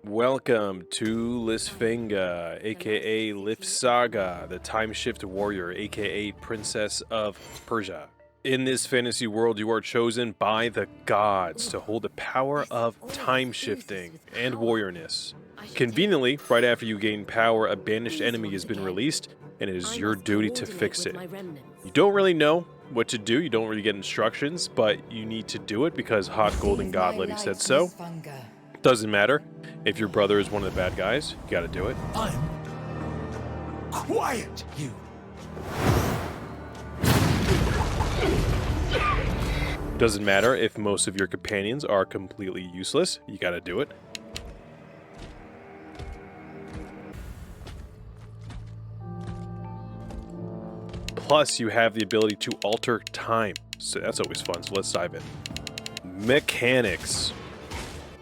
Welcome to Lysfanga, aka Lysfanga, the time shift warrior, aka Princess of Persia. In this fantasy world, you are chosen by the gods to hold the power of time shifting and warriorness. Conveniently, right after you gain power, a banished enemy has been released, and it is your duty to fix it. You don't really know what to do, you don't really get instructions, but you need to do it because Hot Golden God Lady said so. Doesn't matter if your brother is one of the bad guys, you gotta do it. Quiet, you! Doesn't matter if most of your companions are completely useless, you gotta do it. Plus, you have the ability to alter time, so that's always fun, so let's dive in. Mechanics.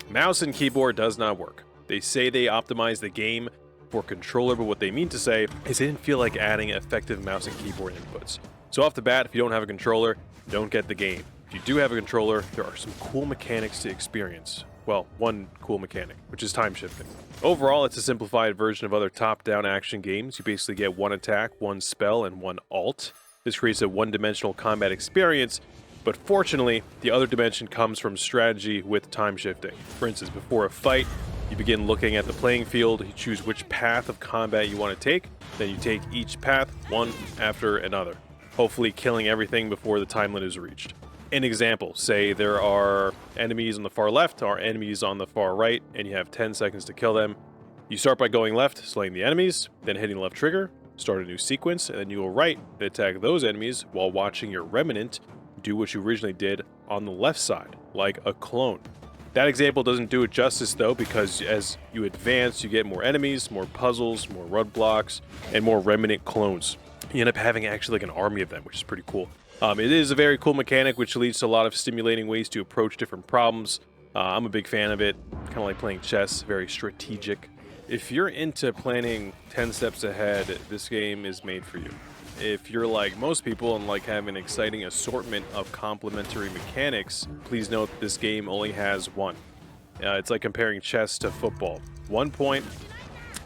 Mouse and keyboard does not work. They say they optimize the game for controller, but what they mean to say is they didn't feel like adding effective mouse and keyboard inputs. So off the bat, if you don't have a controller, don't get the game. If you do have a controller, there are some cool mechanics to experience. Well, one cool mechanic, which is time shifting. Overall, it's a simplified version of other top-down action games. You basically get one attack, one spell, and one alt. This creates a one-dimensional combat experience, but fortunately, the other dimension comes from strategy with time shifting. For instance, before a fight, you begin looking at the playing field, you choose which path of combat you want to take, then you take each path one after another, hopefully killing everything before the time limit is reached. An example, say there are enemies on the far left or enemies on the far right, and you have 10 seconds to kill them. You start by going left, slaying the enemies, then hitting the left trigger, start a new sequence, and then you go right and attack those enemies while watching your remnant do what you originally did on the left side, like a clone. That example doesn't do it justice though, because as you advance, you get more enemies, more puzzles, more roadblocks, and more remnant clones. You end up having actually like an army of them, which is pretty cool. It is a very cool mechanic, which leads to a lot of stimulating ways to approach different problems. I'm a big fan of it, kind of like playing chess, very strategic. If you're into planning 10 steps ahead, this game is made for you. If you're like most people and like having an exciting assortment of complementary mechanics, please note this game only has one. It's like comparing chess to football. 1 point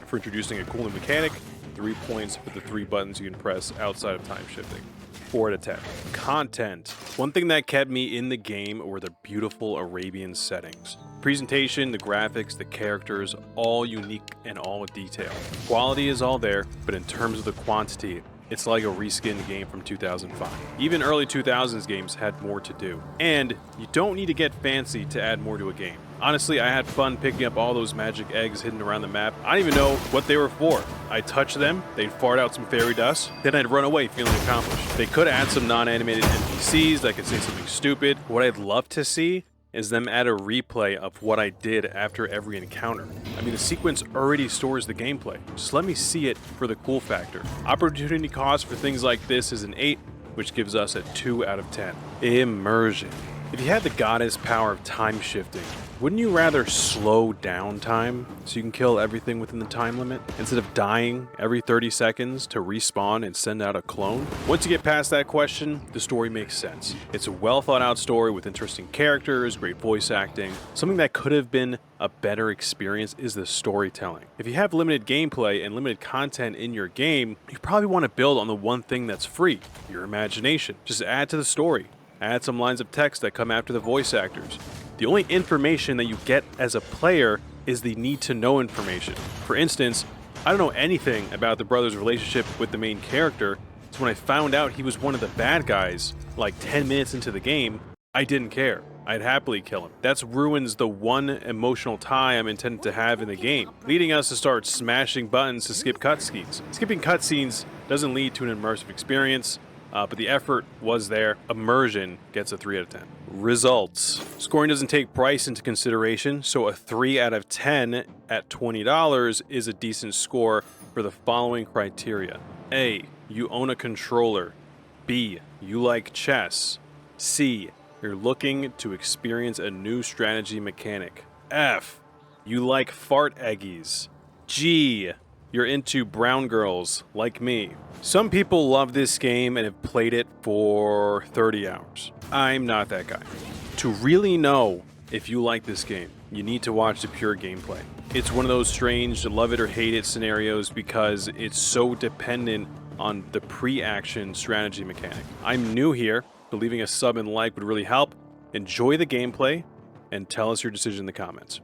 for introducing a cool new mechanic, 3 points for the 3 buttons you can press outside of time shifting. 4 out of 10. Content. One thing that kept me in the game were the beautiful Arabian settings. Presentation, the graphics, the characters, all unique and all with detail. Quality is all there, but in terms of the quantity, it's like a reskinned game from 2005. Even early 2000s games had more to do. And you don't need to get fancy to add more to a game. Honestly, I had fun picking up all those magic eggs hidden around the map. I didn't even know what they were for. I'd touch them, they'd fart out some fairy dust, then I'd run away feeling accomplished. They could add some non-animated NPCs that could say something stupid. What I'd love to see is them add a replay of what I did after every encounter. I mean, the sequence already stores the gameplay. Just let me see it for the cool factor. Opportunity cost for things like this is an 8, which gives us a 2 out of 10. Immersion. If you had the goddess power of time shifting, wouldn't you rather slow down time so you can kill everything within the time limit instead of dying every 30 seconds to respawn and send out a clone? Once you get past that question, the story makes sense. It's a well thought out story with interesting characters, great voice acting. Something that could have been a better experience is the storytelling. If you have limited gameplay and limited content in your game, you probably want to build on the one thing that's free, your imagination. Just add to the story. Add some lines of text that come after the voice actors. The only information that you get as a player is the need-to-know information. For instance, I don't know anything about the brother's relationship with the main character, so when I found out he was one of the bad guys, like 10 minutes into the game, I didn't care. I'd happily kill him. That ruins the one emotional tie I'm intended to have in the game, leading us to start smashing buttons to skip cutscenes. Skipping cutscenes doesn't lead to an immersive experience, but the effort was there. Immersion gets a 3 out of 10. Results. Scoring doesn't take price into consideration, so a 3 out of 10 at $20 is a decent score for the following criteria. A. You own a controller. B. You like chess. C. You're looking to experience a new strategy mechanic. F. You like fart eggies. G. You're into brown girls, like me. Some people love this game and have played it for 30 hours. I'm not that guy. To really know if you like this game, you need to watch the pure gameplay. It's one of those strange love it or hate it scenarios because it's so dependent on the pre-action strategy mechanic. I'm new here, so leaving a sub and like would really help. Enjoy the gameplay, and tell us your decision in the comments.